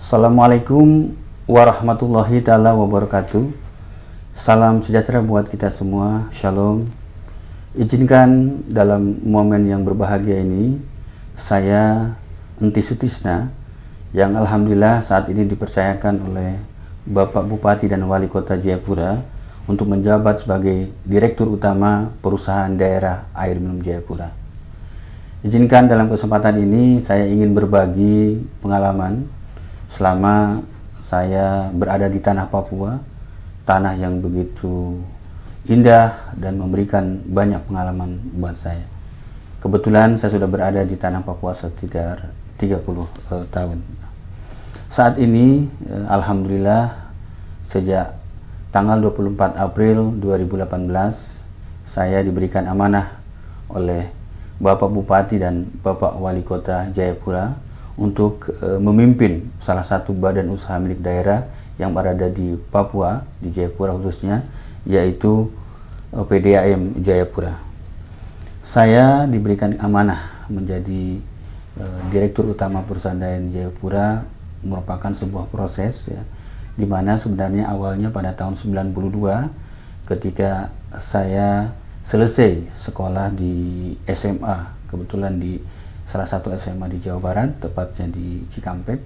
Assalamualaikum warahmatullahi ta'ala wabarakatuh. Salam sejahtera buat kita semua. Shalom. Izinkan dalam momen yang berbahagia ini, saya Enti Sutisna, yang alhamdulillah saat ini dipercayakan oleh Bapak Bupati dan Wali Kota Jayapura untuk menjabat sebagai Direktur Utama Perusahaan Daerah Air Minum Jayapura. Izinkan dalam kesempatan ini saya ingin berbagi pengalaman selama saya berada di tanah Papua, tanah yang begitu indah dan memberikan banyak pengalaman buat saya. Kebetulan saya sudah berada di tanah Papua sekitar 30 tahun. Saat ini alhamdulillah sejak tanggal 24 April 2018 saya diberikan amanah oleh Bapak Bupati dan Bapak Wali Kota Jayapura untuk memimpin salah satu badan usaha milik daerah yang berada di Papua, di Jayapura khususnya, yaitu PDAM Jayapura. Saya diberikan amanah menjadi Direktur Utama Perusahaan Daerah Jayapura merupakan sebuah proses ya, di mana sebenarnya awalnya pada tahun 92 ketika saya selesai sekolah di SMA, kebetulan di salah satu SMA di Jawa Barat, tepatnya di Cikampek.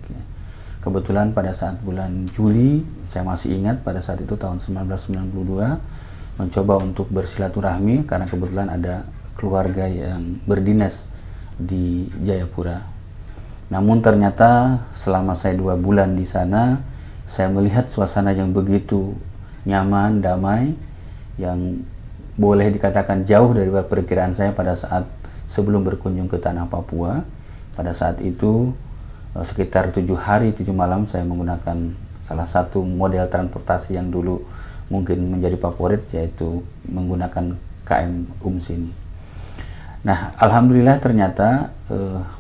Kebetulan pada saat bulan Juli, saya masih ingat pada saat itu tahun 1992, mencoba untuk bersilaturahmi karena kebetulan ada keluarga yang berdinas di Jayapura. Namun ternyata selama saya 2 bulan di sana, saya melihat suasana yang begitu nyaman, damai, yang boleh dikatakan jauh dari perkiraan saya pada saat sebelum berkunjung ke tanah Papua. Pada saat itu sekitar 7 hari 7 malam saya menggunakan salah satu model transportasi yang dulu mungkin menjadi favorit, yaitu menggunakan KM Umsini. Nah, alhamdulillah ternyata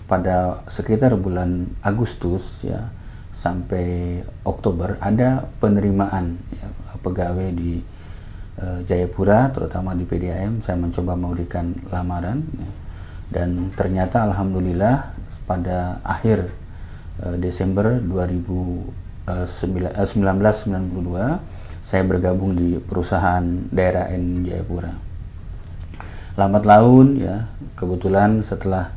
pada sekitar bulan Agustus ya sampai Oktober ada penerimaan ya, pegawai di Jayapura, terutama di PDAM. Saya mencoba memberikan lamaran ya, dan ternyata alhamdulillah pada akhir Desember 1992 saya bergabung di perusahaan daerah N Jayapura. Lambat laun ya, kebetulan setelah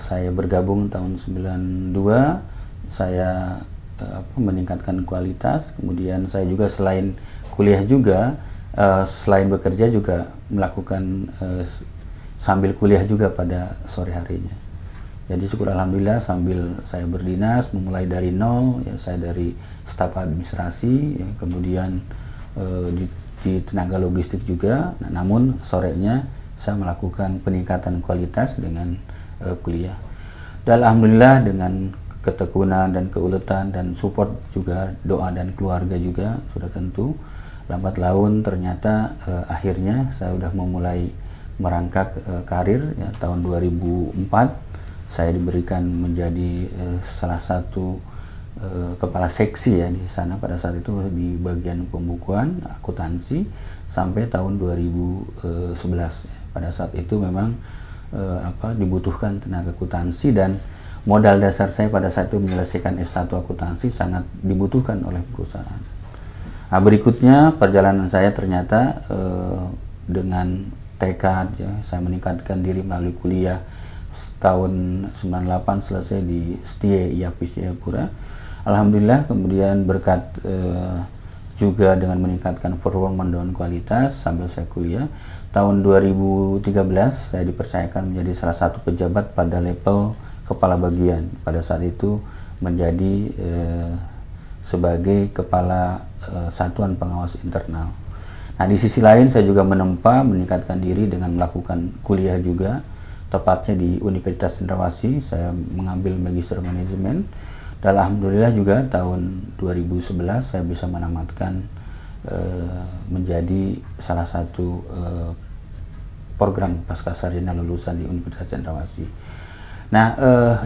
saya bergabung tahun 92, saya meningkatkan kualitas. Kemudian saya juga selain kuliah juga, selain bekerja juga melakukan sambil kuliah juga pada sore harinya. Jadi syukur alhamdulillah sambil saya berdinas memulai dari nol ya, saya dari staf administrasi ya, kemudian di tenaga logistik juga. Nah, namun sorenya saya melakukan peningkatan kualitas dengan kuliah. Dan alhamdulillah dengan ketekunan dan keuletan dan support juga doa dan keluarga juga sudah tentu, lambat laun ternyata akhirnya saya sudah memulai merangkak karir ya. Tahun 2004 saya diberikan menjadi salah satu kepala seksi ya di sana pada saat itu di bagian pembukuan akuntansi sampai tahun 2011 ya. Pada saat itu memang dibutuhkan tenaga akuntansi dan modal dasar saya pada saat itu menyelesaikan S1 akuntansi sangat dibutuhkan oleh perusahaan. Nah, berikutnya perjalanan saya ternyata dengan tekad ya, saya meningkatkan diri melalui kuliah. Tahun 98 selesai di STIE IAPIS Jayapura. Alhamdulillah kemudian berkat juga dengan meningkatkan performa dan kualitas sambil saya kuliah. Tahun 2013 saya dipercayakan menjadi salah satu pejabat pada level kepala bagian. Pada saat itu menjadi sebagai kepala satuan pengawas internal. Nah, di sisi lain saya juga menempa meningkatkan diri dengan melakukan kuliah juga, tepatnya di Universitas Cendrawasih. Saya mengambil Magister Manajemen dan alhamdulillah juga tahun 2011 saya bisa menamatkan menjadi salah satu program pascasarjana lulusan di Universitas Cendrawasih. Nah,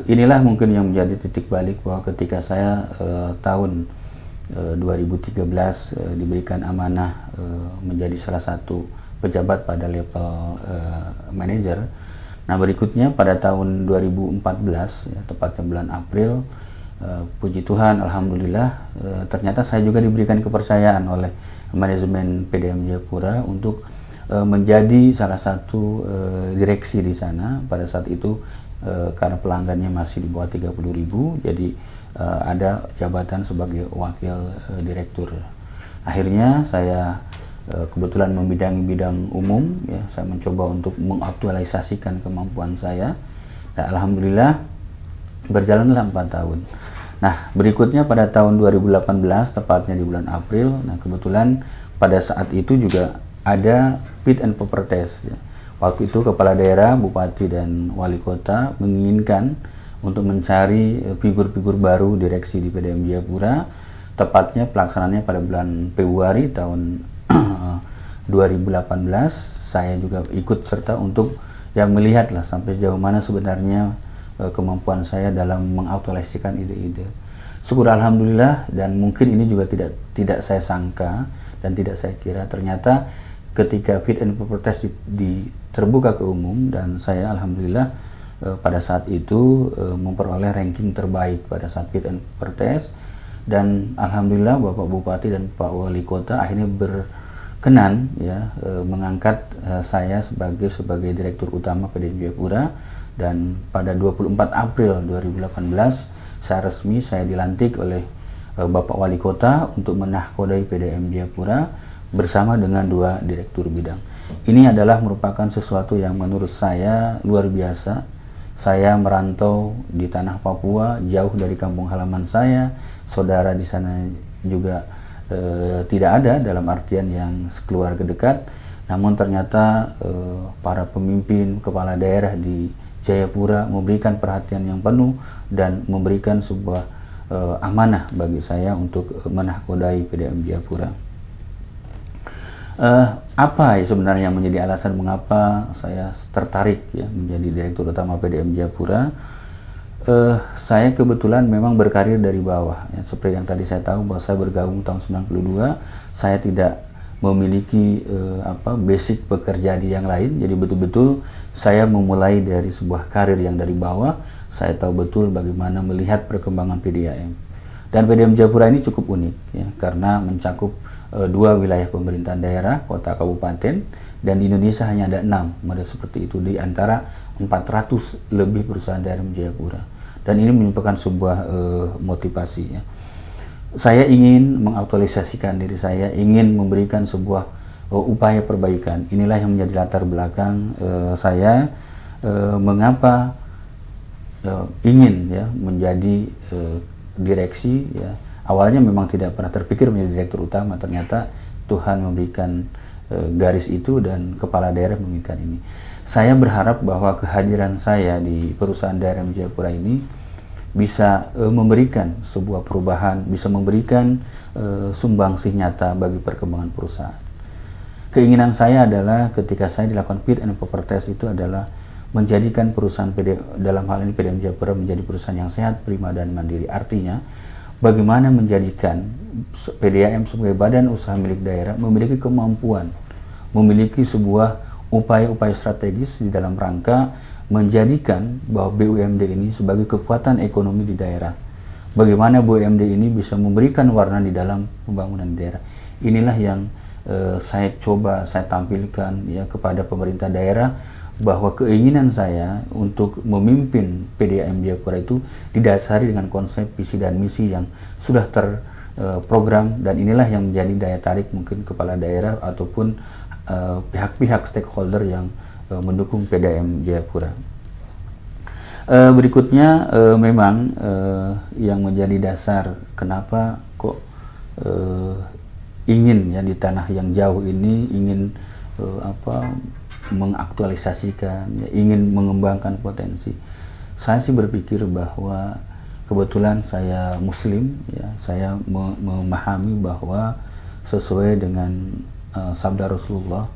inilah mungkin yang menjadi titik balik bahwa ketika saya tahun 2013 diberikan amanah menjadi salah satu pejabat pada level manajer. Nah, berikutnya pada tahun 2014 ya, tepatnya bulan April puji Tuhan, alhamdulillah, ternyata saya juga diberikan kepercayaan oleh manajemen PDM Jayapura untuk menjadi salah satu direksi di sana. Pada saat itu karena pelanggannya masih di bawah 30.000, jadi ada jabatan sebagai wakil direktur. Akhirnya saya kebetulan membidangi bidang umum, ya, saya mencoba untuk mengaktualisasikan kemampuan saya, dan alhamdulillah berjalanlah 4 tahun. Nah, berikutnya pada tahun 2018, tepatnya di bulan April, nah kebetulan pada saat itu juga ada fit and proper test. Ya. Waktu itu kepala daerah, bupati dan wali kota menginginkan untuk mencari figur-figur baru direksi di PDM Jayapura. Tepatnya pelaksanaannya pada bulan Februari tahun 2018. Saya juga ikut serta untuk melihatlah sampai sejauh mana sebenarnya kemampuan saya dalam mengaktualisasikan ide-ide. Syukur alhamdulillah, dan mungkin ini juga tidak saya sangka dan tidak saya kira, ternyata ketika fit and proper test terbuka ke umum, dan saya alhamdulillah pada saat itu memperoleh ranking terbaik pada saat fit and proper test, dan alhamdulillah Bapak Bupati dan Pak Wali Kota akhirnya berkenan mengangkat saya sebagai Direktur Utama PDM Jayapura. Dan pada 24 April 2018 saya dilantik oleh Bapak Wali Kota untuk menahkodai PDM Jayapura bersama dengan 2 direktur bidang. Ini adalah merupakan sesuatu yang menurut saya luar biasa. Saya merantau di tanah Papua, jauh dari kampung halaman saya, saudara di sana juga tidak ada dalam artian yang keluarga dekat. Namun ternyata para pemimpin kepala daerah di Jayapura memberikan perhatian yang penuh dan memberikan sebuah amanah bagi saya untuk menahkodai PDM Jayapura. Apa sebenarnya menjadi alasan mengapa saya tertarik menjadi Direktur Utama PDM Jayapura? Saya kebetulan memang berkarir dari bawah, seperti yang tadi saya tahu bahwa saya bergabung tahun 92. Saya tidak memiliki basic pekerjaan yang lain, jadi betul-betul saya memulai dari sebuah karir yang dari bawah. Saya tahu betul bagaimana melihat perkembangan PDAM, dan PDM Jayapura ini cukup unik karena mencakup 2 wilayah pemerintahan daerah, kota, kabupaten, dan di Indonesia hanya ada 6 model seperti itu di antara 400 lebih perusahaan daerah Jayapura, dan ini merupakan sebuah motivasi. Saya ingin mengaktualisasikan diri saya, ingin memberikan sebuah upaya perbaikan. Inilah yang menjadi latar belakang saya mengapa ingin menjadi direksi. Awalnya memang tidak pernah terpikir menjadi direktur utama, ternyata Tuhan memberikan garis itu dan kepala daerah menginginkan ini. Saya berharap bahwa kehadiran saya di perusahaan daerah Jayapura ini bisa memberikan sebuah perubahan, bisa memberikan sumbangsih nyata bagi perkembangan perusahaan. Keinginan saya adalah ketika saya dilakukan fit and proper test itu adalah menjadikan perusahaan dalam hal ini PDM Jayapura menjadi perusahaan yang sehat, prima, dan mandiri. Artinya, bagaimana menjadikan PDAM sebagai badan usaha milik daerah memiliki kemampuan, memiliki sebuah upaya-upaya strategis di dalam rangka menjadikan bahwa BUMD ini sebagai kekuatan ekonomi di daerah. Bagaimana BUMD ini bisa memberikan warna di dalam pembangunan di daerah. Inilah yang saya tampilkan kepada pemerintah daerah, bahwa keinginan saya untuk memimpin PDAM Jayapura itu didasari dengan konsep, visi, dan misi yang sudah terprogram, dan inilah yang menjadi daya tarik mungkin kepala daerah ataupun pihak-pihak stakeholder yang mendukung PDAM Jayapura. Berikutnya memang yang menjadi dasar kenapa kok ingin di tanah yang jauh ini ingin mengaktualisasikan, ingin mengembangkan potensi. Saya sih berpikir bahwa kebetulan saya Muslim, saya memahami bahwa sesuai dengan sabda Rasulullah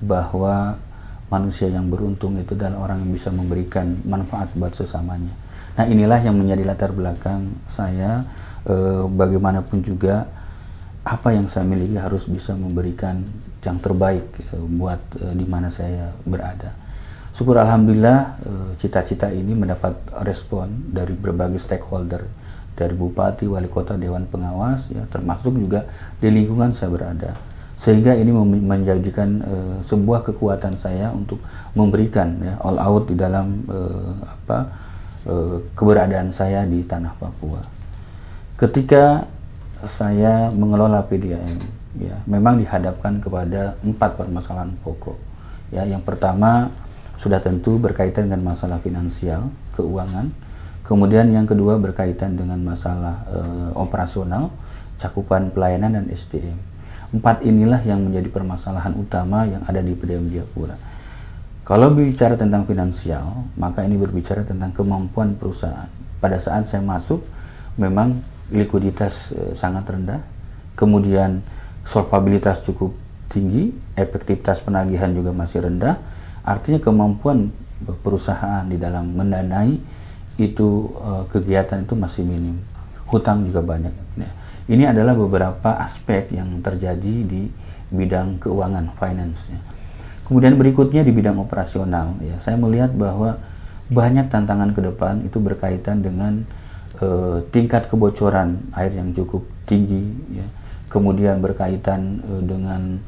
bahwa manusia yang beruntung itu adalah orang yang bisa memberikan manfaat buat sesamanya. Nah, inilah yang menjadi latar belakang saya, bagaimanapun juga apa yang saya miliki harus bisa memberikan yang terbaik buat di mana saya berada. Syukur alhamdulillah cita-cita ini mendapat respon dari berbagai stakeholder, dari bupati, wali kota, dewan pengawas, ya, termasuk juga di lingkungan saya berada. Sehingga ini menjadikan sebuah kekuatan saya untuk memberikan, ya, all out di dalam keberadaan saya di tanah Papua. Ketika saya mengelola PDAM, ya, memang dihadapkan kepada 4 permasalahan pokok. Ya, yang pertama sudah tentu berkaitan dengan masalah finansial, keuangan. Kemudian yang kedua berkaitan dengan masalah operasional, cakupan pelayanan, dan SDM. 4 inilah yang menjadi permasalahan utama yang ada di PDAM Jayapura. Kalau bicara tentang finansial, maka ini berbicara tentang kemampuan perusahaan. Pada saat saya masuk, memang likuiditas sangat rendah, kemudian solvabilitas cukup tinggi, efektivitas penagihan juga masih rendah, artinya kemampuan perusahaan di dalam mendanai itu kegiatan itu masih minim, hutang juga banyak. Ini adalah beberapa aspek yang terjadi di bidang keuangan, finance. Kemudian berikutnya di bidang operasional, ya, saya melihat bahwa banyak tantangan ke depan itu berkaitan dengan tingkat kebocoran air yang cukup tinggi, ya. Kemudian berkaitan dengan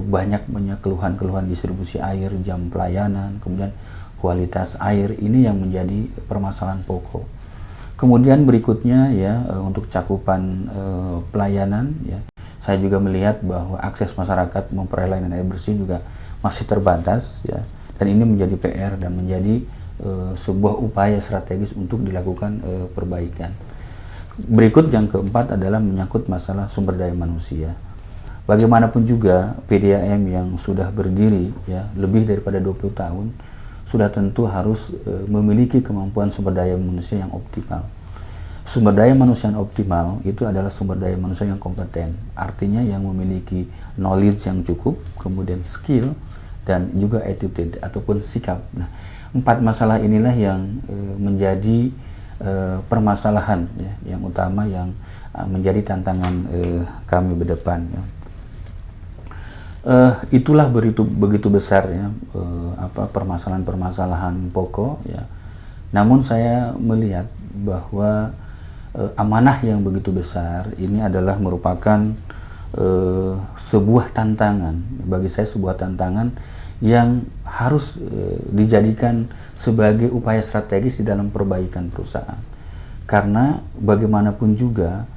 banyak keluhan-keluhan distribusi air, jam pelayanan, kemudian kualitas air, ini yang menjadi permasalahan pokok. Kemudian berikutnya, ya, untuk cakupan pelayanan, ya, saya juga melihat bahwa akses masyarakat memperoleh layanan air bersih juga masih terbatas, ya, dan ini menjadi PR dan menjadi sebuah upaya strategis untuk dilakukan perbaikan. Berikut yang keempat adalah menyangkut masalah sumber daya manusia. Bagaimanapun juga PDAM yang sudah berdiri, ya, lebih daripada 20 tahun sudah tentu harus memiliki kemampuan sumber daya manusia yang optimal. Sumber daya manusia yang optimal itu adalah sumber daya manusia yang kompeten, artinya yang memiliki knowledge yang cukup, kemudian skill, dan juga attitude ataupun sikap. Nah, 4 masalah inilah yang menjadi permasalahan, ya, yang utama yang menjadi tantangan kami ke depan. Ya. Itulah begitu besar, ya, permasalahan-permasalahan pokok, ya. Namun saya melihat bahwa amanah yang begitu besar ini adalah merupakan sebuah tantangan, bagi saya sebuah tantangan yang harus dijadikan sebagai upaya strategis di dalam perbaikan perusahaan. Karena bagaimanapun juga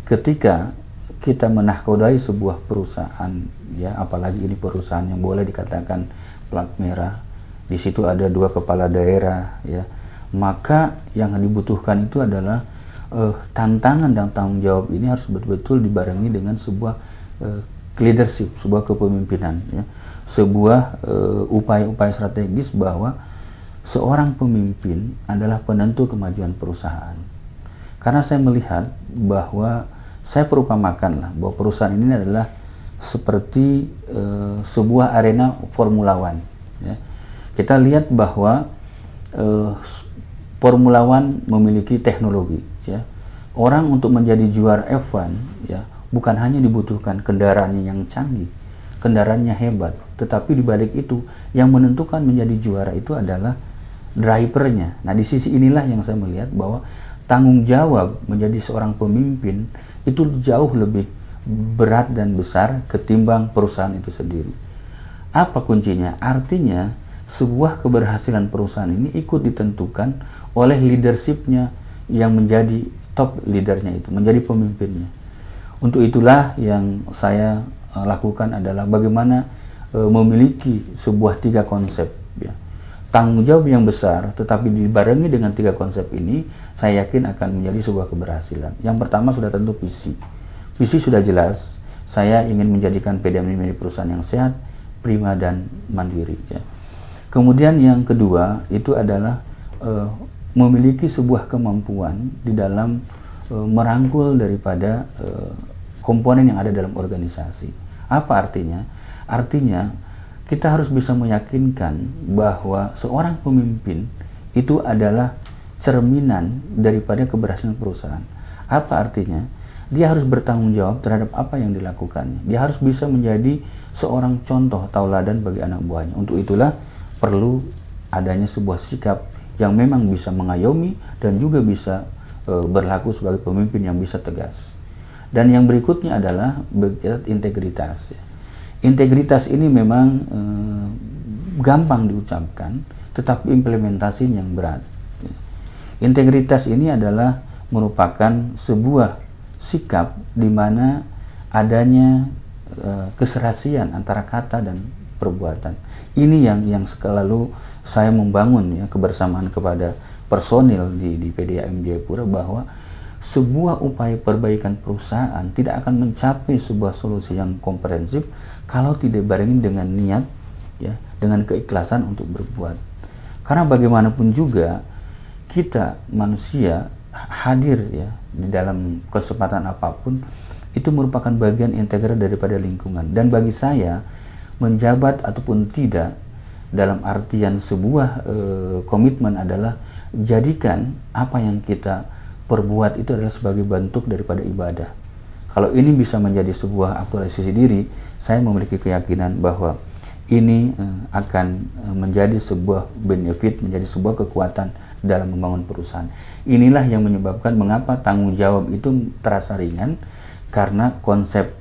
ketika kita menahkodai sebuah perusahaan, ya, apalagi ini perusahaan yang boleh dikatakan plat merah, di situ ada 2 kepala daerah, ya, maka yang dibutuhkan itu adalah tantangan dan tanggung jawab ini harus betul-betul dibarengi dengan sebuah leadership, sebuah kepemimpinan, ya, sebuah upaya-upaya strategis bahwa seorang pemimpin adalah penentu kemajuan perusahaan. Karena saya melihat bahwa saya perumpamakan bahwa perusahaan ini adalah seperti sebuah arena Formula One. Ya. Kita lihat bahwa Formula One memiliki teknologi. Ya. Orang untuk menjadi juara F1, ya, bukan hanya dibutuhkan kendaraannya yang canggih, kendaraannya hebat, tetapi di balik itu yang menentukan menjadi juara itu adalah drivernya. Nah, di sisi inilah yang saya melihat bahwa tanggung jawab menjadi seorang pemimpin itu jauh lebih berat dan besar ketimbang perusahaan itu sendiri. Apa kuncinya? Artinya sebuah keberhasilan perusahaan ini ikut ditentukan oleh leadershipnya yang menjadi top leadernya itu, menjadi pemimpinnya. Untuk itulah yang saya lakukan adalah bagaimana memiliki sebuah 3 konsep, ya. Tanggung jawab yang besar tetapi dibarengi dengan 3 konsep ini, saya yakin akan menjadi sebuah keberhasilan. Yang pertama sudah tentu visi. Visi sudah jelas, saya ingin menjadikan PDAM ini menjadi perusahaan yang sehat, prima, dan mandiri, ya. Kemudian yang kedua itu adalah memiliki sebuah kemampuan di dalam merangkul daripada komponen yang ada dalam organisasi. Apa artinya? Artinya kita harus bisa meyakinkan bahwa seorang pemimpin itu adalah cerminan daripada keberhasilan perusahaan. Apa artinya? Dia harus bertanggung jawab terhadap apa yang dilakukannya. Dia harus bisa menjadi seorang contoh tauladan bagi anak buahnya. Untuk itulah perlu adanya sebuah sikap yang memang bisa mengayomi dan juga bisa berlaku sebagai pemimpin yang bisa tegas. Dan yang berikutnya adalah integritas. Integritas ini memang gampang diucapkan, tetapi implementasinya yang berat. Integritas ini adalah merupakan sebuah sikap di mana adanya keserasian antara kata dan perbuatan. Ini yang selalu saya membangun ya kebersamaan kepada personil di PDAM Jayapura, bahwa sebuah upaya perbaikan perusahaan tidak akan mencapai sebuah solusi yang komprehensif kalau tidak dibarengi dengan niat ya, dengan keikhlasan untuk berbuat. Karena bagaimanapun juga kita manusia hadir ya di dalam kesempatan apapun itu merupakan bagian integral daripada lingkungan. Dan bagi saya, menjabat ataupun tidak dalam artian sebuah komitmen adalah jadikan apa yang kita perbuat itu adalah sebagai bentuk daripada ibadah. Kalau ini bisa menjadi sebuah aktualisasi diri, saya memiliki keyakinan bahwa ini akan menjadi sebuah benefit, menjadi sebuah kekuatan dalam membangun perusahaan. Inilah yang menyebabkan mengapa tanggung jawab itu terasa ringan, karena konsep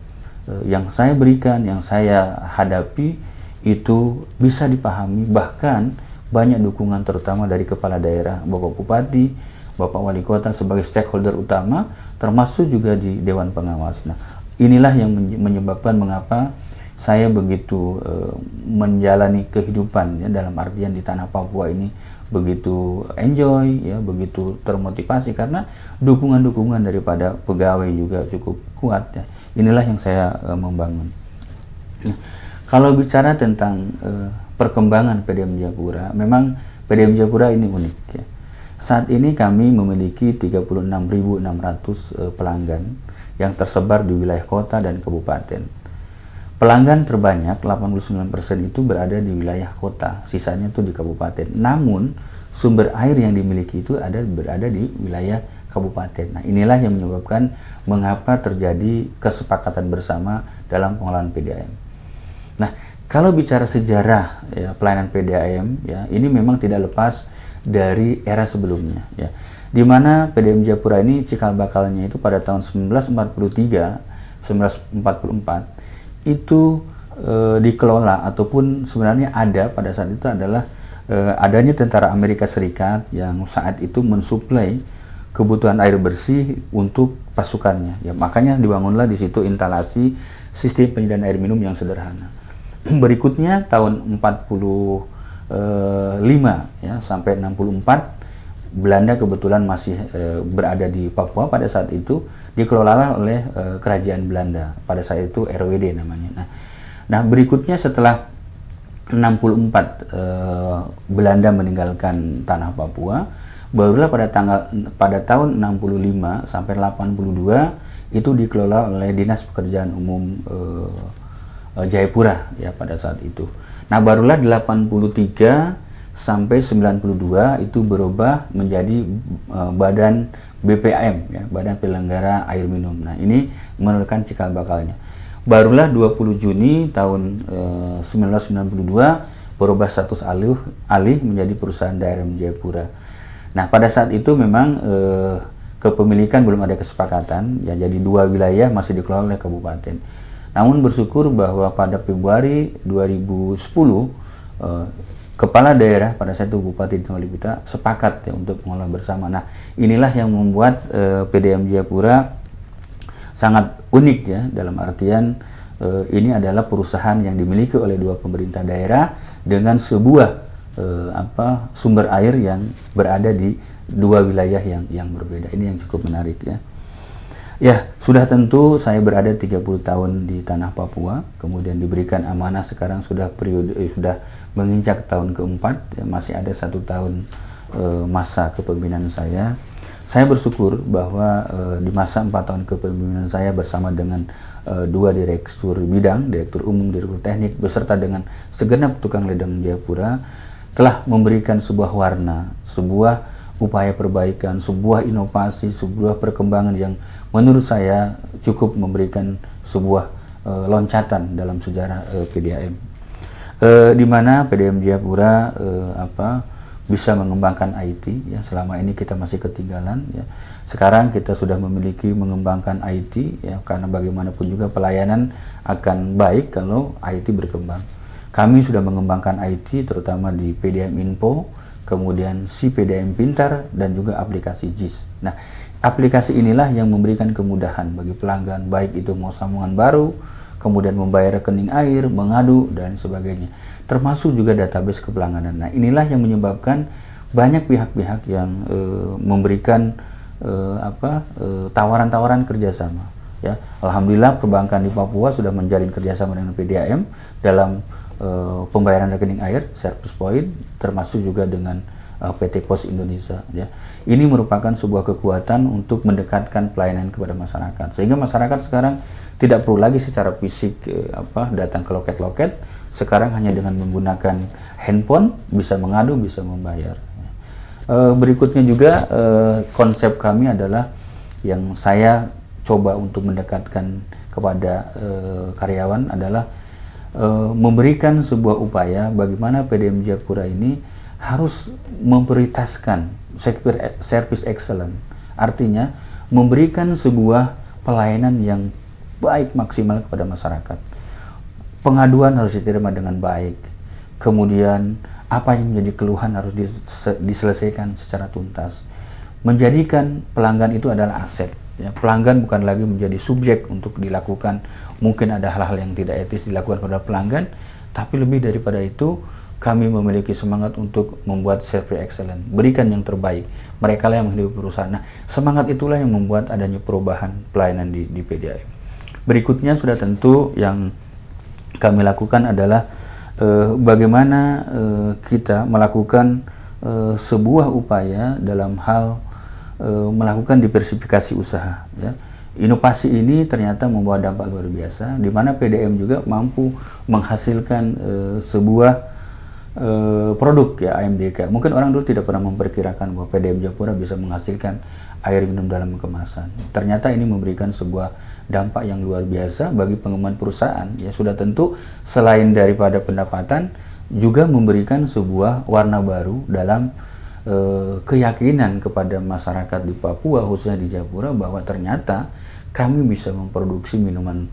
yang saya berikan, yang saya hadapi itu bisa dipahami, bahkan banyak dukungan terutama dari kepala daerah, Bapak Bupati, Bapak Wali Kota sebagai stakeholder utama, termasuk juga di Dewan Pengawas. Nah, inilah yang menyebabkan mengapa saya begitu menjalani kehidupan ya, dalam artian di tanah Papua ini begitu enjoy ya, begitu termotivasi karena dukungan-dukungan daripada pegawai juga cukup kuat ya. Inilah yang saya membangun. Nah, kalau bicara tentang perkembangan PDAM Jayapura, memang PDAM Jayapura ini unik ya. Saat ini kami memiliki 36.600 pelanggan yang tersebar di wilayah kota dan kabupaten. Pelanggan terbanyak 89% itu berada di wilayah kota, sisanya itu di kabupaten. Namun sumber air yang dimiliki itu berada di wilayah kabupaten. Nah, inilah yang menyebabkan mengapa terjadi kesepakatan bersama dalam pengelolaan PDAM. Nah, kalau bicara sejarah ya, pelayanan PDAM ya, ini memang tidak lepas dari era sebelumnya ya. Di mana PDAM Jayapura ini cikal bakalnya itu pada tahun 1944 itu dikelola ataupun sebenarnya ada pada saat itu adalah adanya tentara Amerika Serikat yang saat itu mensuplai kebutuhan air bersih untuk pasukannya ya, makanya dibangunlah di situ instalasi sistem penyediaan air minum yang sederhana. Berikutnya tahun 45 ya sampai 64 Belanda kebetulan masih berada di Papua pada saat itu, dikelola oleh kerajaan Belanda pada saat itu RWD namanya. Nah berikutnya setelah 64 Belanda meninggalkan tanah Papua, barulah pada tahun 65 sampai 82 itu dikelola oleh Dinas Pekerjaan Umum Jayapura ya pada saat itu. Nah barulah 83 sampai 92 itu berubah menjadi Badan BPAM ya, Badan Penyelenggara Air Minum. Nah ini merupakan cikal bakalnya. Barulah 20 Juni tahun 1992 berubah status alih menjadi perusahaan daerah Jayapura. Nah pada saat itu memang kepemilikan belum ada kesepakatan ya, jadi dua wilayah masih dikelola oleh kabupaten. Namun bersyukur bahwa pada Februari 2010 kepala daerah pada saat itu Bupati dan Wali Kota sepakat ya untuk mengelola bersama. Nah inilah yang membuat PDAM Jayapura sangat unik ya, dalam artian ini adalah perusahaan yang dimiliki oleh dua pemerintah daerah dengan sebuah sumber air yang berada di dua wilayah yang berbeda. Ini yang cukup menarik ya. Ya, sudah tentu saya berada 30 tahun di tanah Papua, kemudian diberikan amanah sekarang sudah sudah menginjak tahun keempat, ya, masih ada 1 tahun masa kepemimpinan saya. Saya bersyukur bahwa di masa 4 tahun kepemimpinan saya bersama dengan 2 direktur bidang, direktur umum, direktur teknik, beserta dengan segenap tukang ledeng Jayapura, telah memberikan sebuah warna, sebuah upaya perbaikan, sebuah inovasi, sebuah perkembangan yang menurut saya cukup memberikan sebuah loncatan dalam sejarah PDAM. Di mana PDAM Jayapura bisa mengembangkan IT ya. Selama ini kita masih ketinggalan ya. Sekarang kita sudah memiliki mengembangkan IT ya, karena bagaimanapun juga pelayanan akan baik kalau IT berkembang. Kami sudah mengembangkan IT terutama di PDM Info, kemudian si PDM Pintar dan juga aplikasi JIS. Nah, aplikasi inilah yang memberikan kemudahan bagi pelanggan, baik itu mau sambungan baru, kemudian membayar rekening air, mengadu, dan sebagainya. Termasuk juga database kepelangganan. Nah, inilah yang menyebabkan banyak pihak-pihak yang memberikan tawaran-tawaran kerjasama. Ya, alhamdulillah perbankan di Papua sudah menjalin kerjasama dengan PDAM dalam pembayaran rekening air, service point, termasuk juga dengan PT Pos Indonesia. Ya, ini merupakan sebuah kekuatan untuk mendekatkan pelayanan kepada masyarakat, sehingga masyarakat sekarang tidak perlu lagi secara fisik datang ke loket-loket. Sekarang hanya dengan menggunakan handphone bisa mengadu, bisa membayar. Berikutnya juga konsep kami adalah yang saya coba untuk mendekatkan kepada karyawan adalah memberikan sebuah upaya bagaimana PDM Jayapura ini harus memprioritaskan service excellent. Artinya memberikan sebuah pelayanan yang baik maksimal kepada masyarakat. Pengaduan harus diterima dengan baik. Kemudian apa yang menjadi keluhan harus diselesaikan secara tuntas. Menjadikan pelanggan itu adalah aset. Ya, pelanggan bukan lagi menjadi subjek untuk dilakukan, mungkin ada hal-hal yang tidak etis dilakukan pada pelanggan, tapi lebih daripada itu kami memiliki semangat untuk membuat service excellent, berikan yang terbaik. Mereka lah yang menghidupi perusahaan. Nah, semangat itulah yang membuat adanya perubahan pelayanan di PDAM. Berikutnya sudah tentu yang kami lakukan adalah bagaimana kita melakukan sebuah upaya dalam hal melakukan diversifikasi usaha. Ya. Inovasi ini ternyata membawa dampak luar biasa, di mana PDM juga mampu menghasilkan sebuah produk ya AMDK. Mungkin orang dulu tidak pernah memperkirakan bahwa PDM Jayapura bisa menghasilkan air minum dalam kemasan. Ternyata ini memberikan sebuah dampak yang luar biasa bagi pengembangan perusahaan. Ya, sudah tentu selain daripada pendapatan juga memberikan sebuah warna baru dalam keyakinan kepada masyarakat di Papua, khususnya di Jayapura, bahwa ternyata kami bisa memproduksi minuman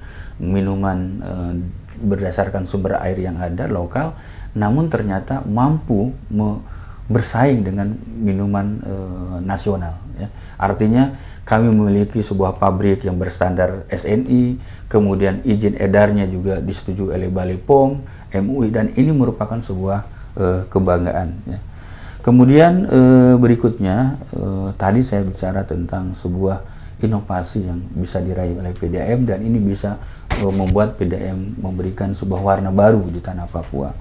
berdasarkan sumber air yang ada lokal, namun ternyata mampu bersaing dengan minuman nasional. Ya. Artinya kami memiliki sebuah pabrik yang berstandar SNI, kemudian izin edarnya juga disetujui oleh Balai POM, MUI, dan ini merupakan sebuah kebanggaan. Ya. Kemudian berikutnya tadi saya bicara tentang sebuah inovasi yang bisa diraih oleh PDAM, dan ini bisa membuat PDAM memberikan sebuah warna baru di tanah Papua.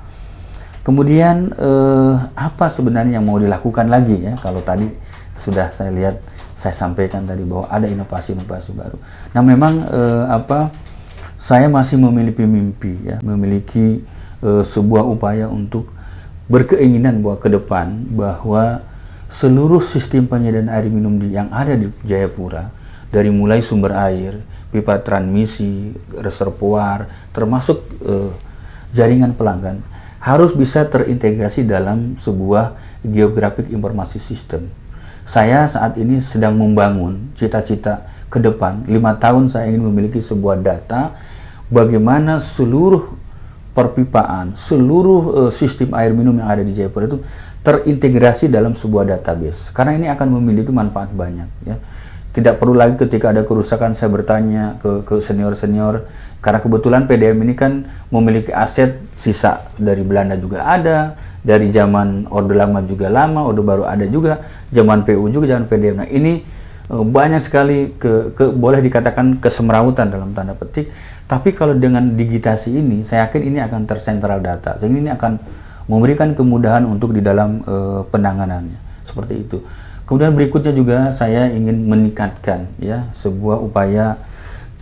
Kemudian apa sebenarnya yang mau dilakukan lagi ya? Kalau tadi sudah saya lihat, saya sampaikan tadi bahwa ada inovasi-inovasi baru. Nah, memang saya masih memiliki mimpi ya, memiliki sebuah upaya untuk berkeinginan bahwa ke depan bahwa seluruh sistem penyediaan air minum yang ada di Jayapura, dari mulai sumber air, pipa transmisi, reservoir, termasuk jaringan pelanggan, harus bisa terintegrasi dalam sebuah geographic informasi system. Saya saat ini sedang membangun cita-cita ke depan, 5 tahun saya ingin memiliki sebuah data bagaimana seluruh perpipaan, seluruh sistem air minum yang ada di Jayapura itu terintegrasi dalam sebuah database. Karena ini akan memiliki manfaat banyak. Ya. Tidak perlu lagi ketika ada kerusakan saya bertanya ke senior-senior, karena kebetulan PDM ini kan memiliki aset sisa dari Belanda juga ada, dari zaman Orde Lama juga lama, Orde Baru ada juga, zaman PU juga, zaman PDM. Nah, ini banyak sekali boleh dikatakan kesemrawutan dalam tanda petik. Tapi kalau dengan digitasi ini, saya yakin ini akan tersentral data, sehingga ini akan memberikan kemudahan untuk di dalam penanganannya, seperti itu. Kemudian berikutnya juga saya ingin meningkatkan ya sebuah upaya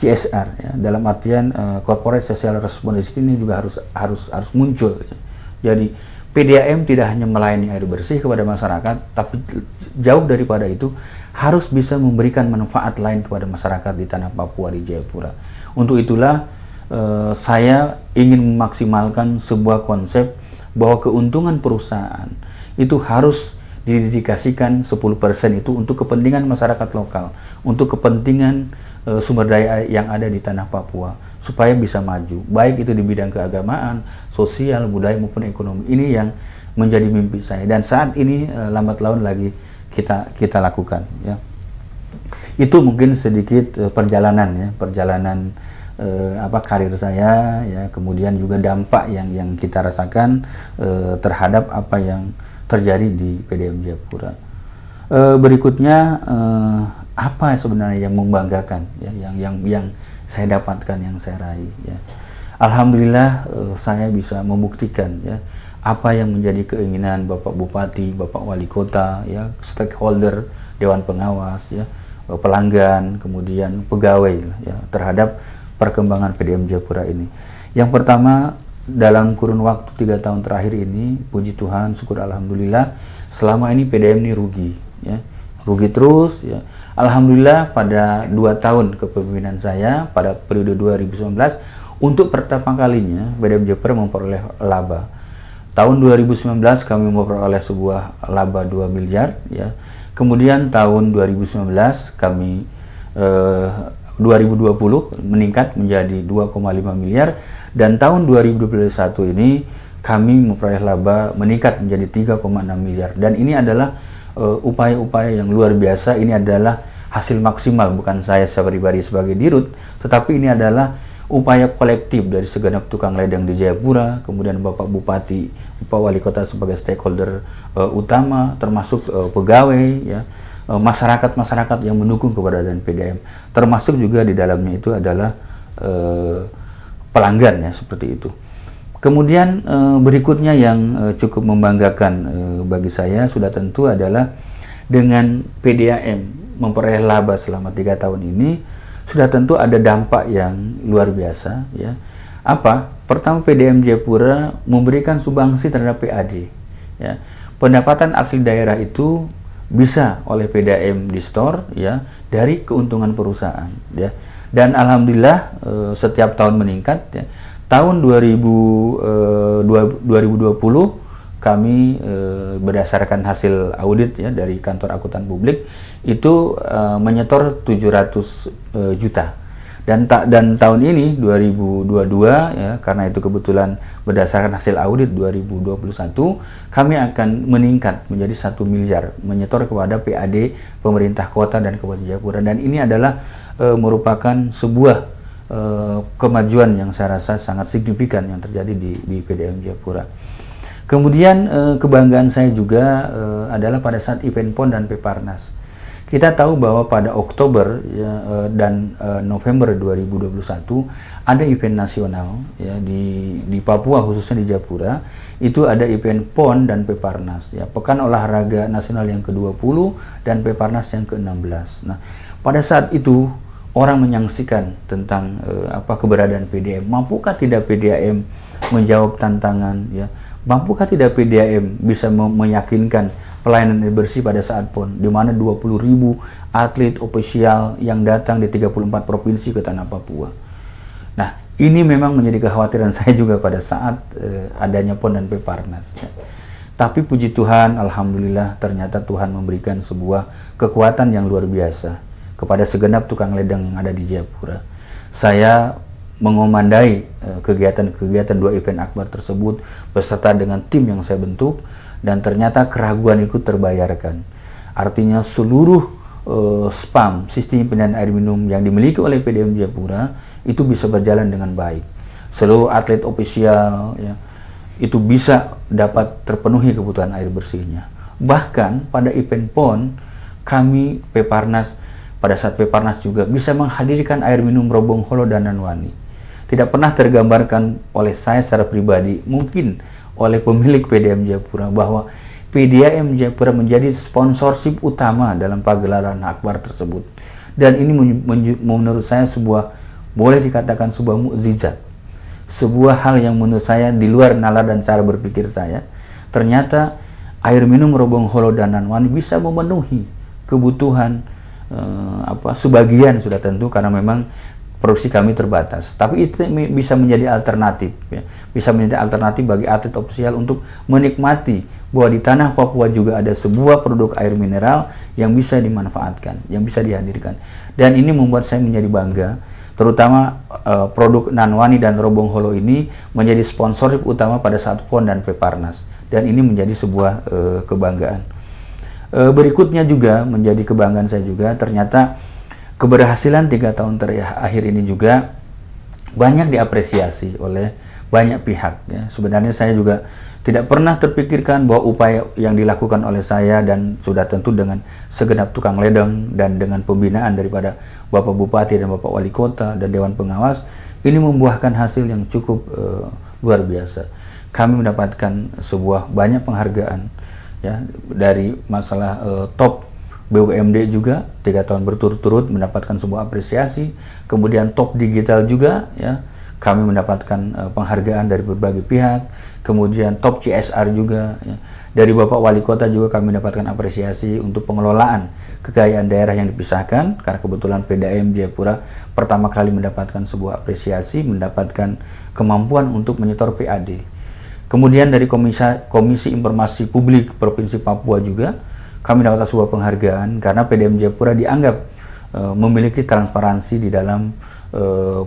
CSR ya, dalam artian corporate social responsibility ini juga harus muncul. Ya. Jadi PDAM tidak hanya melayani air bersih kepada masyarakat, tapi jauh daripada itu harus bisa memberikan manfaat lain kepada masyarakat di tanah Papua, di Jayapura. Untuk itulah saya ingin memaksimalkan sebuah konsep bahwa keuntungan perusahaan itu harus didedikasikan 10% itu untuk kepentingan masyarakat lokal, untuk kepentingan sumber daya yang ada di tanah Papua, supaya bisa maju, baik itu di bidang keagamaan, sosial, budaya maupun ekonomi. Ini yang menjadi mimpi saya, dan saat ini lambat laun lagi kita lakukan, ya. Itu mungkin sedikit perjalanan karir saya, ya, kemudian juga dampak yang kita rasakan terhadap apa yang terjadi di PDM Jayapura. Berikutnya, apa sebenarnya yang membanggakan, ya, yang saya dapatkan, yang saya raih, ya. Alhamdulillah, saya bisa membuktikan, ya, apa yang menjadi keinginan Bapak Bupati, Bapak Wali Kota, ya, stakeholder, Dewan Pengawas, ya, pelanggan, kemudian pegawai, ya, terhadap perkembangan PDM Jayapura ini. Yang pertama, dalam kurun waktu 3 tahun terakhir ini, puji Tuhan, syukur alhamdulillah, selama ini PDM ini rugi, ya, rugi terus, ya. Alhamdulillah, pada 2 tahun kepemimpinan saya pada periode 2019, untuk pertama kalinya PDM Jayapura memperoleh laba. Tahun 2019 kami memperoleh sebuah laba 2 miliar, ya. Kemudian tahun 2019 kami 2020 meningkat menjadi 2,5 miliar, dan tahun 2021 ini kami memperoleh laba meningkat menjadi 3,6 miliar. Dan ini adalah upaya-upaya yang luar biasa. Ini adalah hasil maksimal, bukan saya pribadi sebagai dirut, tetapi ini adalah upaya kolektif dari segenap tukang ledeng di Jayapura, kemudian Bapak Bupati, Bapak Wali Kota sebagai stakeholder utama, termasuk pegawai, ya, masyarakat-masyarakat yang mendukung keberadaan PDM, termasuk juga di dalamnya itu adalah pelanggan, ya, seperti itu. Kemudian berikutnya yang cukup membanggakan bagi saya sudah tentu adalah dengan PDAM memperoleh laba selama 3 tahun ini, sudah tentu ada dampak yang luar biasa, ya. Apa? Pertama, PDM Jayapura memberikan sumbangsi terhadap PAD, ya. Pendapatan asli daerah itu bisa oleh PDAM di store, ya, dari keuntungan perusahaan, ya. Dan alhamdulillah setiap tahun meningkat, ya. Tahun 2020 kami berdasarkan hasil audit, ya, dari kantor akuntan publik itu menyetor 700 juta, dan tahun ini 2022, ya, karena itu kebetulan berdasarkan hasil audit 2021 kami akan meningkat menjadi 1 miliar menyetor kepada PAD pemerintah kota dan Kabupaten Jayapura, dan ini adalah merupakan sebuah kemajuan yang saya rasa sangat signifikan yang terjadi di PDM Jayapura. Kemudian kebanggaan saya juga adalah pada saat event PON dan Peparnas. Kita tahu bahwa pada Oktober, ya, dan November 2021 ada event nasional, ya, di Papua, khususnya di Jayapura. Itu ada event PON dan Peparnas, ya, Pekan Olahraga Nasional yang ke-20 dan Peparnas yang ke-16. Nah, pada saat itu orang menyaksikan tentang keberadaan PDAM. Mampukah tidak PDAM menjawab tantangan, ya? Mampukah tidak PDAM bisa meyakinkan pelayanan air bersih pada saat PON, di mana 20.000 atlet ofisial yang datang di 34 provinsi ke tanah Papua. Nah, ini memang menjadi kekhawatiran saya juga pada saat adanya PON dan Peparnas, ya. Tapi puji Tuhan, alhamdulillah, ternyata Tuhan memberikan sebuah kekuatan yang luar biasa kepada segenap tukang ledeng yang ada di Jayapura. Saya mengomandai kegiatan-kegiatan 2 event akbar tersebut beserta dengan tim yang saya bentuk, dan ternyata keraguan itu terbayarkan. Artinya seluruh SPAM, sistem penyaluran air minum yang dimiliki oleh PDM Jayapura itu bisa berjalan dengan baik. Seluruh atlet ofisial, ya, itu bisa dapat terpenuhi kebutuhan air bersihnya. Bahkan pada event PON, kami Peparnas, pada saat Peparnas juga bisa menghadirkan air minum Robong Holo dan Nanwani. Tidak pernah tergambarkan oleh saya secara pribadi, mungkin oleh pemilik PDAM Jayapura, bahwa PDAM Jayapura menjadi sponsorship utama dalam pagelaran akbar tersebut. Dan ini menurut saya boleh dikatakan sebuah mukjizat. Sebuah hal yang menurut saya di luar nalar dan cara berpikir saya. Ternyata air minum Robong Holo dan Nanwani bisa memenuhi kebutuhan sebagian, sudah tentu, karena memang produksi kami terbatas. Tapi itu bisa menjadi alternatif, ya. Bisa menjadi alternatif bagi atlet ofisial untuk menikmati bahwa di tanah Papua juga ada sebuah produk air mineral yang bisa dimanfaatkan, yang bisa dihadirkan. Dan ini membuat saya menjadi bangga, terutama produk Nanwani dan Robong Holo ini menjadi sponsorship utama pada saat PON dan Peparnas. Dan ini menjadi sebuah kebanggaan. Berikutnya juga menjadi kebanggaan saya juga, ternyata keberhasilan 3 tahun terakhir ini juga banyak diapresiasi oleh banyak pihak, ya. Sebenarnya saya juga tidak pernah terpikirkan bahwa upaya yang dilakukan oleh saya dan sudah tentu dengan segenap tukang ledeng dan dengan pembinaan daripada Bapak Bupati dan Bapak Wali Kota dan Dewan Pengawas ini membuahkan hasil yang cukup luar biasa. Kami mendapatkan sebuah banyak penghargaan, ya, dari masalah top BUMD juga 3 tahun berturut-turut mendapatkan sebuah apresiasi, kemudian top digital juga, ya, kami mendapatkan penghargaan dari berbagai pihak, kemudian top CSR juga, ya. Dari Bapak Wali Kota juga kami mendapatkan apresiasi untuk pengelolaan kekayaan daerah yang dipisahkan, karena kebetulan PDAM Jayapura pertama kali mendapatkan sebuah apresiasi, mendapatkan kemampuan untuk menyetor PAD. Kemudian dari Komisi Informasi Publik Provinsi Papua juga kami dapat sebuah penghargaan karena PDAM Jayapura dianggap memiliki transparansi di dalam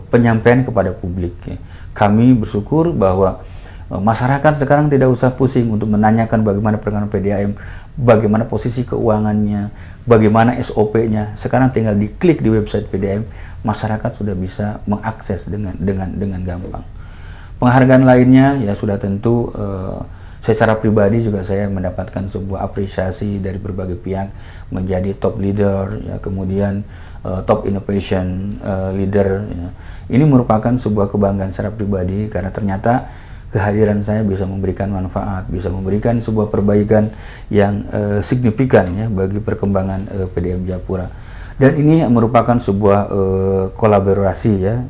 penyampaian kepada publik, ya. Kami bersyukur bahwa masyarakat sekarang tidak usah pusing untuk menanyakan bagaimana perkembangan PDAM, bagaimana posisi keuangannya, bagaimana SOP-nya. Sekarang tinggal diklik di website PDAM, masyarakat sudah bisa mengakses dengan gampang. Penghargaan lainnya ya sudah tentu secara pribadi juga saya mendapatkan sebuah apresiasi dari berbagai pihak menjadi top leader, ya, kemudian top innovation leader, ya. Ini merupakan sebuah kebanggaan secara pribadi karena ternyata kehadiran saya bisa memberikan manfaat, bisa memberikan sebuah perbaikan yang signifikan, ya, bagi perkembangan PDAM Jayapura. Dan ini merupakan sebuah kolaborasi, ya,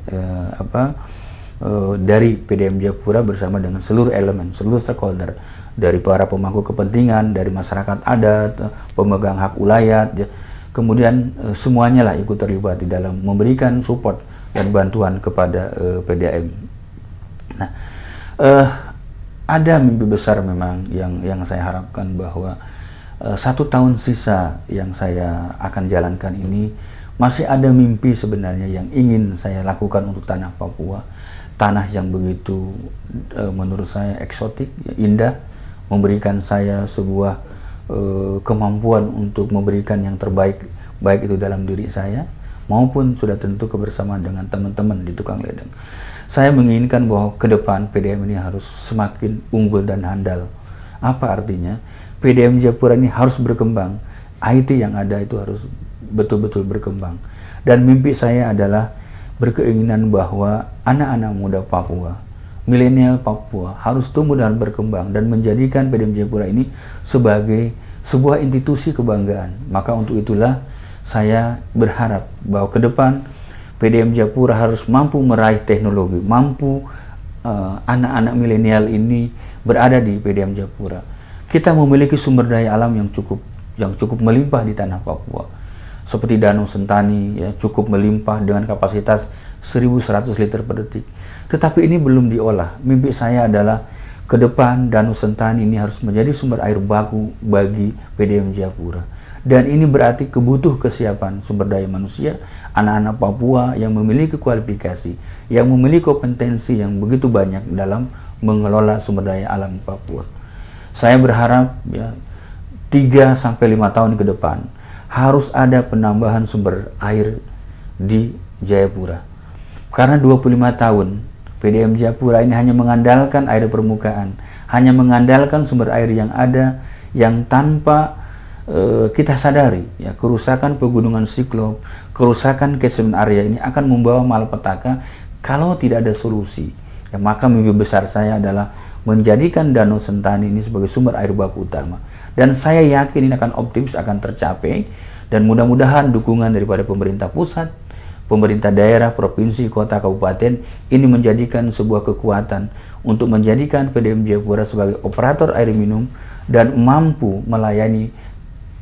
dari PDAM Jayapura bersama dengan seluruh elemen, seluruh stakeholder, dari para pemangku kepentingan, dari masyarakat adat, pemegang hak ulayat, ya. Kemudian semuanya lah ikut terlibat di dalam memberikan support dan bantuan kepada PDAM. Nah, ada mimpi besar memang yang saya harapkan bahwa 1 tahun sisa yang saya akan jalankan ini masih ada mimpi sebenarnya yang ingin saya lakukan untuk tanah Papua. Tanah yang begitu menurut saya eksotik, ya, indah, memberikan saya sebuah kemampuan untuk memberikan yang terbaik, baik itu dalam diri saya maupun sudah tentu kebersamaan dengan teman-teman di tukang ledeng. Saya menginginkan bahwa ke depan PDAM ini harus semakin unggul dan handal. Apa artinya? PDAM Jayapura ini harus berkembang. IT yang ada itu harus betul-betul berkembang. Dan mimpi saya adalah berkeinginan bahwa anak-anak muda Papua, milenial Papua harus tumbuh dan berkembang dan menjadikan PDAM Jayapura ini sebagai sebuah institusi kebanggaan. Maka untuk itulah saya berharap bahwa ke depan PDAM Jayapura harus mampu meraih teknologi, mampu anak-anak milenial ini berada di PDAM Jayapura. Kita memiliki sumber daya alam yang cukup melimpah di tanah Papua. Seperti Danau Sentani, ya, cukup melimpah dengan kapasitas 1.100 liter per detik. Tetapi ini belum diolah. Mimpi saya adalah ke depan Danau Sentani ini harus menjadi sumber air baku bagi PDAM Jayapura. Dan ini berarti kebutuh kesiapan sumber daya manusia, anak-anak Papua yang memiliki kualifikasi, yang memiliki kompetensi yang begitu banyak dalam mengelola sumber daya alam Papua. Saya berharap, ya, 3-5 tahun ke depan harus ada penambahan sumber air di Jayapura. Karena 25 tahun PDAM Jayapura ini hanya mengandalkan air permukaan, hanya mengandalkan sumber air yang ada, yang tanpa kita sadari, ya, kerusakan pegunungan Siklop, kerusakan catchment area ini akan membawa malapetaka kalau tidak ada solusi. Ya, maka mimpi besar saya adalah menjadikan Danau Sentani ini sebagai sumber air baku utama. Dan saya yakin ini akan optimis, akan tercapai, dan mudah-mudahan dukungan daripada pemerintah pusat, pemerintah daerah, provinsi, kota, kabupaten ini menjadikan sebuah kekuatan untuk menjadikan PDAM Jayapura sebagai operator air minum dan mampu melayani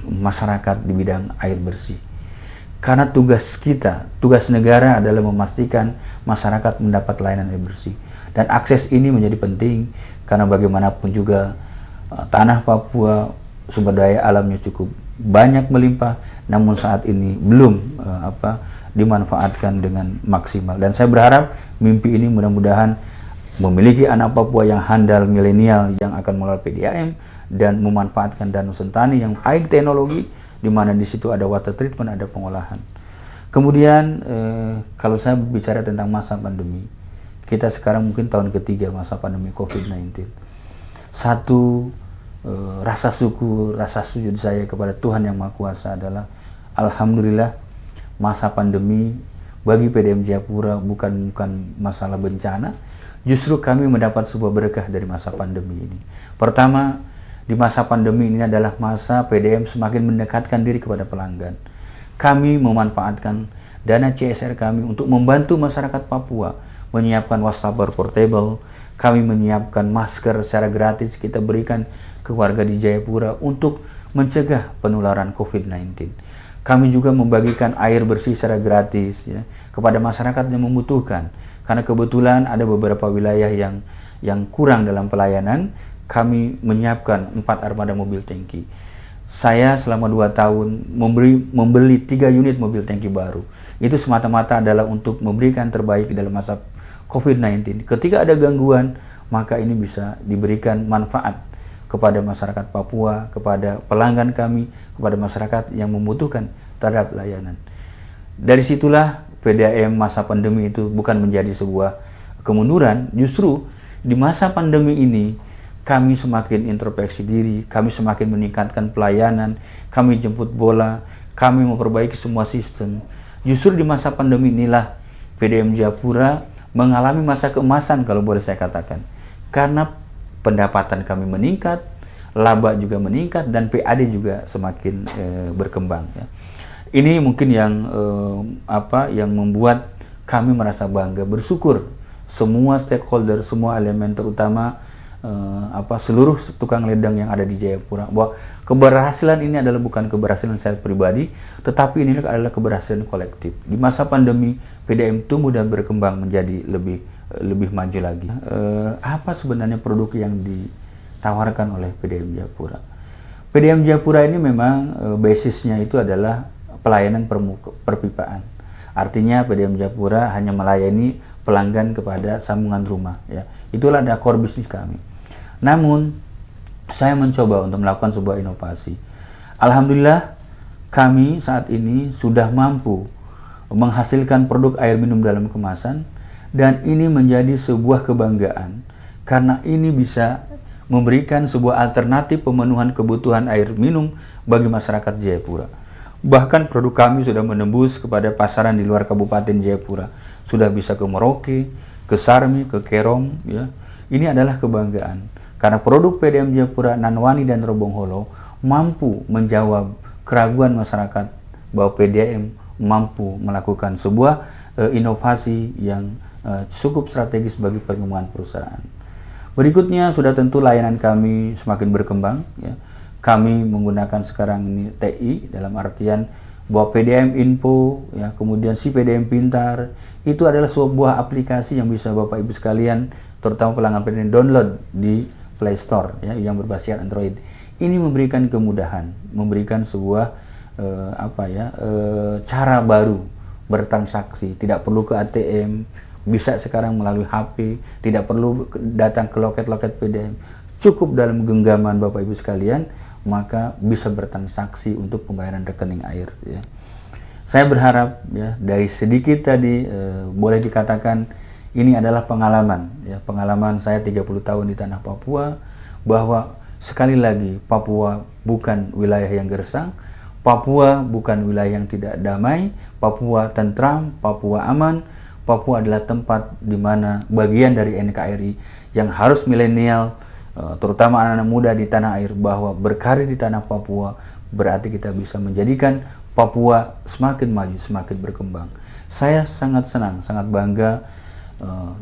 masyarakat di bidang air bersih. Karena tugas kita, tugas negara adalah memastikan masyarakat mendapat layanan air bersih. Dan akses ini menjadi penting karena bagaimanapun juga tanah Papua sumber daya alamnya cukup banyak melimpah, namun saat ini belum dimanfaatkan dengan maksimal. Dan saya berharap mimpi ini mudah-mudahan memiliki anak Papua yang handal milenial yang akan melalui PDAM dan memanfaatkan Danau Sentani yang high teknologi, di mana di situ ada water treatment, ada pengolahan. Kemudian kalau saya bicara tentang masa pandemi, kita sekarang mungkin tahun ketiga masa pandemi COVID-19. Satu rasa syukur, rasa sujud saya kepada Tuhan Yang Maha Kuasa adalah alhamdulillah masa pandemi bagi PDAM Jayapura bukan masalah bencana, justru kami mendapat sebuah berkah dari masa pandemi ini. Pertama, di masa pandemi ini adalah masa PDAM semakin mendekatkan diri kepada pelanggan. Kami memanfaatkan dana CSR kami untuk membantu masyarakat Papua menyiapkan wastafel portable. Kami menyiapkan masker secara gratis kita berikan ke warga di Jayapura untuk mencegah penularan COVID-19. Kami juga membagikan air bersih secara gratis ya, kepada masyarakat yang membutuhkan. Karena kebetulan ada beberapa wilayah yang kurang dalam pelayanan, kami menyiapkan 4 armada mobil tangki. Saya selama 2 tahun membeli 3 unit mobil tangki baru. Itu semata-mata adalah untuk memberikan terbaik dalam masa COVID-19. Ketika ada gangguan, maka ini bisa diberikan manfaat kepada masyarakat Papua, kepada pelanggan kami, kepada masyarakat yang membutuhkan terhadap layanan. Dari situlah PDAM masa pandemi itu bukan menjadi sebuah kemunduran, justru di masa pandemi ini kami semakin introspeksi diri, kami semakin meningkatkan pelayanan, kami jemput bola, kami memperbaiki semua sistem. Justru di masa pandemi inilah PDAM Jayapura mengalami masa keemasan kalau boleh saya katakan. Karena pendapatan kami meningkat, laba juga meningkat, dan PAD juga semakin berkembang. Ya. Ini mungkin yang membuat kami merasa bangga, bersyukur semua stakeholder, semua elemen, terutama seluruh tukang ledang yang ada di Jayapura, bahwa keberhasilan ini adalah bukan keberhasilan saya pribadi, tetapi ini adalah keberhasilan kolektif. Di masa pandemi, PDAM tumbuh dan berkembang menjadi lebih maju lagi. Apa sebenarnya produk yang ditawarkan oleh PDAM Jayapura? PDAM Jayapura ini memang basisnya itu adalah pelayanan perpipaan. Artinya PDAM Jayapura hanya melayani pelanggan kepada sambungan rumah. Ya. Itulah ada core bisnis kami. Namun, saya mencoba untuk melakukan sebuah inovasi. Alhamdulillah, kami saat ini sudah mampu menghasilkan produk air minum dalam kemasan, dan ini menjadi sebuah kebanggaan karena ini bisa memberikan sebuah alternatif pemenuhan kebutuhan air minum bagi masyarakat Jayapura. Bahkan produk kami sudah menembus kepada pasaran di luar Kabupaten Jayapura. Sudah bisa ke Merauke, ke Sarmi, ke Kerom. Ya. Ini adalah kebanggaan karena produk PDAM Jayapura, Nanwani dan Robongholo mampu menjawab keraguan masyarakat bahwa PDAM mampu melakukan sebuah inovasi yang cukup strategis bagi perkembangan perusahaan. Berikutnya sudah tentu layanan kami semakin berkembang. Ya. Kami menggunakan sekarang ini TI dalam artian bahwa PDAM Info, ya, kemudian si PDAM Pintar, itu adalah sebuah aplikasi yang bisa Bapak Ibu sekalian, terutama pelanggan PDAM, download di Play Store ya, yang berbasis Android. Ini memberikan kemudahan, memberikan sebuah cara baru bertransaksi, tidak perlu ke ATM, bisa sekarang melalui HP, tidak perlu datang ke loket-loket PDAM, cukup dalam genggaman Bapak Ibu sekalian, maka bisa bertransaksi untuk pembayaran rekening air. Ya. Saya berharap ya dari sedikit tadi boleh dikatakan ini adalah pengalaman, ya, pengalaman saya 30 tahun di tanah Papua, bahwa sekali lagi Papua bukan wilayah yang gersang, Papua bukan wilayah yang tidak damai, Papua tentram, Papua aman. Papua adalah tempat di mana bagian dari NKRI yang harus milenial, terutama anak-anak muda di tanah air, bahwa berkarir di tanah Papua berarti kita bisa menjadikan Papua semakin maju, semakin berkembang. Saya sangat senang, sangat bangga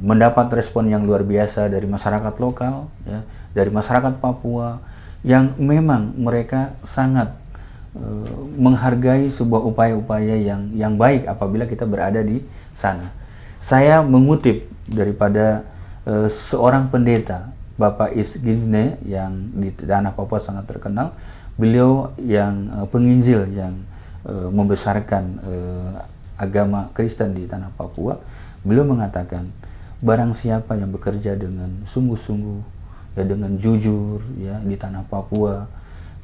mendapat respon yang luar biasa dari masyarakat lokal, ya, dari masyarakat Papua yang memang mereka sangat menghargai sebuah upaya-upaya yang baik apabila kita berada di sana. Saya mengutip daripada seorang pendeta, Bapak Isgine, yang di tanah Papua sangat terkenal. Beliau yang penginjil yang membesarkan agama Kristen di tanah Papua. Beliau mengatakan, barang siapa yang bekerja dengan sungguh-sungguh, ya, dengan jujur, ya, di tanah Papua,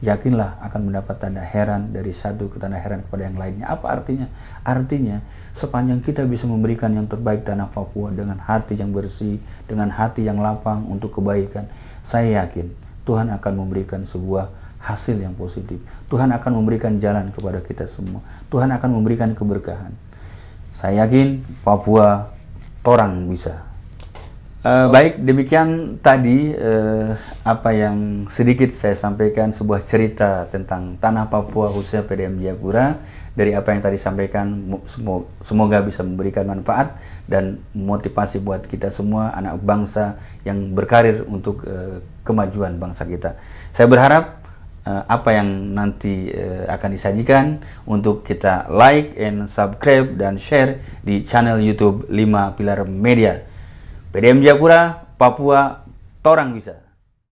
yakinlah akan mendapat tanda heran dari satu ke tanda heran kepada yang lainnya. Apa artinya? Artinya, sepanjang kita bisa memberikan yang terbaik tanah Papua dengan hati yang bersih, dengan hati yang lapang untuk kebaikan, saya yakin Tuhan akan memberikan sebuah hasil yang positif. Tuhan akan memberikan jalan kepada kita semua. Tuhan akan memberikan keberkahan. Saya yakin Papua torang bisa. Baik, demikian tadi apa yang sedikit saya sampaikan, sebuah cerita tentang tanah Papua khususnya PDM Jayapura. Dari apa yang tadi sampaikan, semoga bisa memberikan manfaat dan motivasi buat kita semua anak bangsa yang berkarir untuk kemajuan bangsa kita. Saya berharap apa yang nanti akan disajikan untuk kita like and subscribe dan share di channel YouTube 5 Pilar Media. PDM Jayapura, Papua, torang bisa.